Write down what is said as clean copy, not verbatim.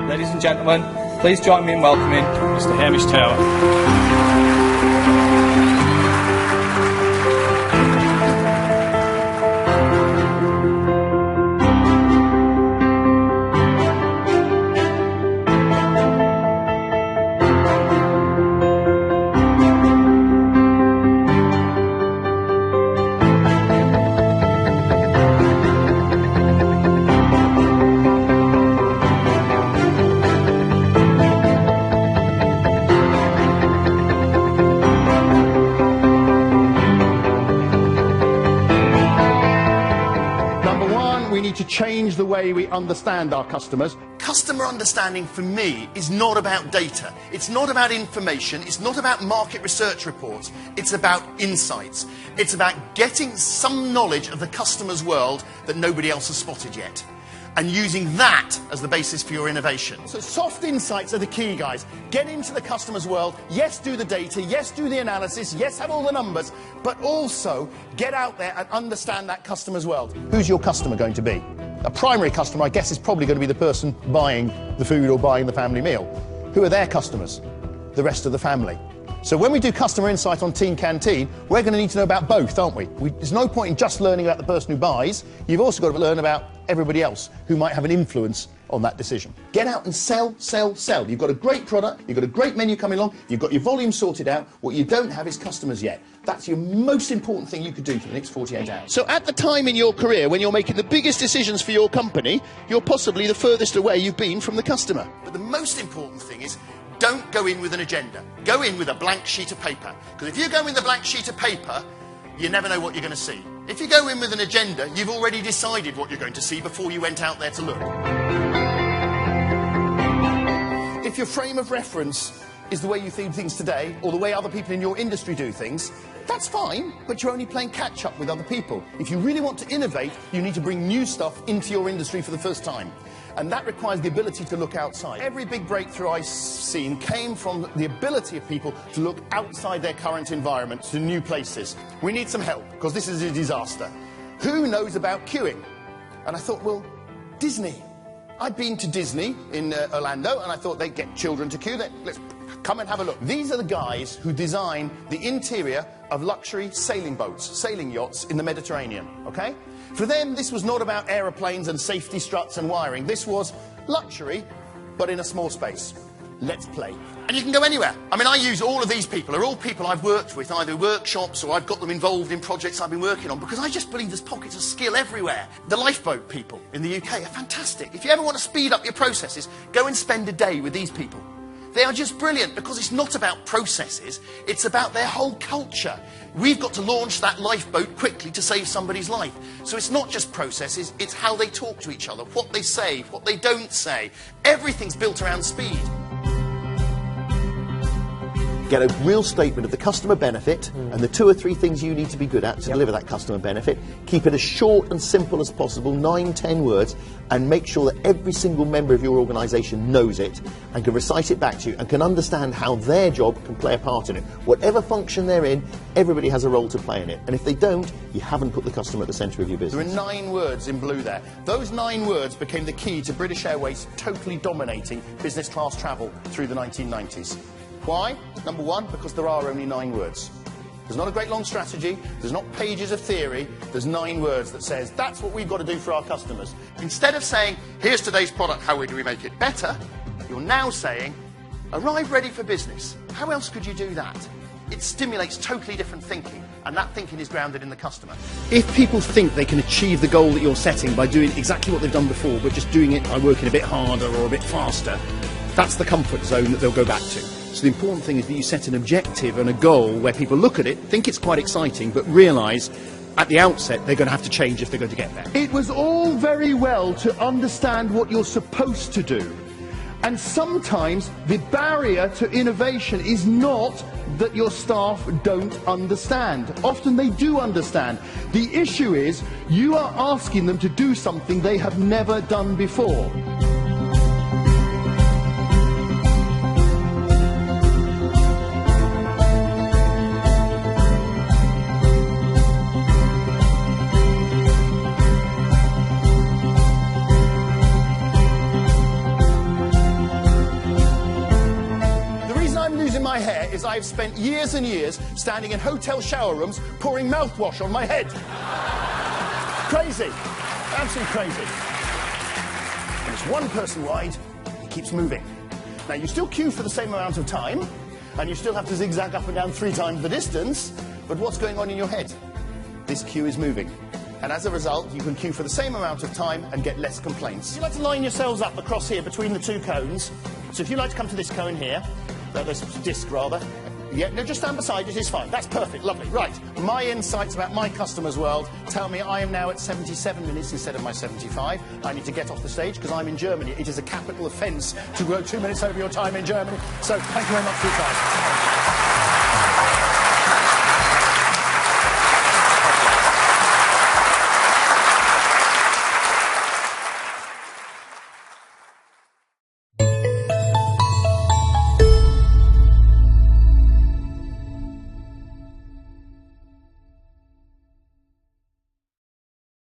Ladies and gentlemen, please join me in welcoming Mr. Hamish Taylor. We need to change the way we understand our customers. Customer understanding for me is not about data. It's not about information. It's not about market research reports. It's about insights. It's about getting some knowledge of the customer's world that nobody else has spotted yet, and using that as the basis for your innovation. So soft insights are the key, guys. Get into the customer's world. Yes, do the data. Yes, do the analysis. Yes, have all the numbers. But also get out there and understand that customer's world. Who's your customer going to be? A primary customer, I guess, is probably going to be the person buying the food or buying the family meal. Who are their customers? The rest of the family. So when we do customer insight on Team Canteen, we're going to need to know about both, aren't we? There's no point in just learning about the person who buys. You've also got to learn about everybody else who might have an influence on that decision. Get out and sell, sell, sell. You've got a great product, you've got a great menu coming along, you've got your volume sorted out. What you don't have is customers yet. That's your most important thing you could do for the next 48 hours. So at the time in your career when you're making the biggest decisions for your company, you're possibly the furthest away you've been from the customer. But the most important thing is, don't go in with an agenda. Go in with a blank sheet of paper. Because if you go in with a blank sheet of paper, you never know what you're going to see. If you go in with an agenda, you've already decided what you're going to see before you went out there to look. If your frame of reference is the way you do things today, or the way other people in your industry do things, that's fine, but you're only playing catch-up with other people. If you really want to innovate, you need to bring new stuff into your industry for the first time. And that requires the ability to look outside. Every big breakthrough I've seen came from the ability of people to look outside their current environment to new places. We need some help, because this is a disaster. Who knows about queuing? And I thought, well, Disney. I'd been to Disney in Orlando, and I thought they'd get children to queue. Let's come and have a look. These are the guys who design the interior of luxury sailing boats, sailing yachts in the Mediterranean, okay? For them, this was not about aeroplanes and safety struts and wiring. This was luxury, but in a small space. Let's play. And you can go anywhere. I mean, I use all of these people. They're all people I've worked with, either workshops or I've got them involved in projects I've been working on, because I just believe there's pockets of skill everywhere. The lifeboat people in the UK are fantastic. If you ever want to speed up your processes, go and spend a day with these people. They are just brilliant, because it's not about processes, it's about their whole culture. We've got to launch that lifeboat quickly to save somebody's life. So it's not just processes, it's how they talk to each other, what they say, what they don't say. Everything's built around speed. Get a real statement of the customer benefit and the 2 or 3 things you need to be good at to deliver that customer benefit. Keep it as short and simple as possible, 9, 10 words, and make sure that every single member of your organisation knows it and can recite it back to you and can understand how their job can play a part in it. Whatever function they're in, everybody has a role to play in it. And if they don't, you haven't put the customer at the centre of your business. There are 9 words in blue there. Those 9 words became the key to British Airways totally dominating business class travel through the 1990s. Why? Number 1, because there are only 9 words. There's not a great long strategy, there's not pages of theory, there's 9 words that says, that's what we've got to do for our customers. Instead of saying, here's today's product, how do we make it better? You're now saying, arrive ready for business. How else could you do that? It stimulates totally different thinking, and that thinking is grounded in the customer. If people think they can achieve the goal that you're setting by doing exactly what they've done before, but just doing it by working a bit harder or a bit faster, that's the comfort zone that they'll go back to. So the important thing is that you set an objective and a goal where people look at it, think it's quite exciting, but realise at the outset they're going to have to change if they're going to get there. It was all very well to understand what you're supposed to do. And sometimes the barrier to innovation is not that your staff don't understand. Often they do understand. The issue is you are asking them to do something they have never done before. is I've spent years and years standing in hotel shower rooms pouring mouthwash on my head. Crazy. Absolutely crazy. And it's one person wide. It keeps moving. Now, you still queue for the same amount of time, and you still have to zigzag up and down 3 times the distance, but what's going on in your head? This queue is moving. And as a result, you can queue for the same amount of time and get less complaints. You like to line yourselves up across here between the 2 cones. So if you like to come to this cone here, this disc rather, yeah, no, just stand beside it, it's fine. That's perfect, lovely. Right, my insights about my customers' world tell me I am now at 77 minutes instead of my 75. I need to get off the stage because I'm in Germany. It is a capital offence to go 2 minutes over your time in Germany. So thank you very much for your time.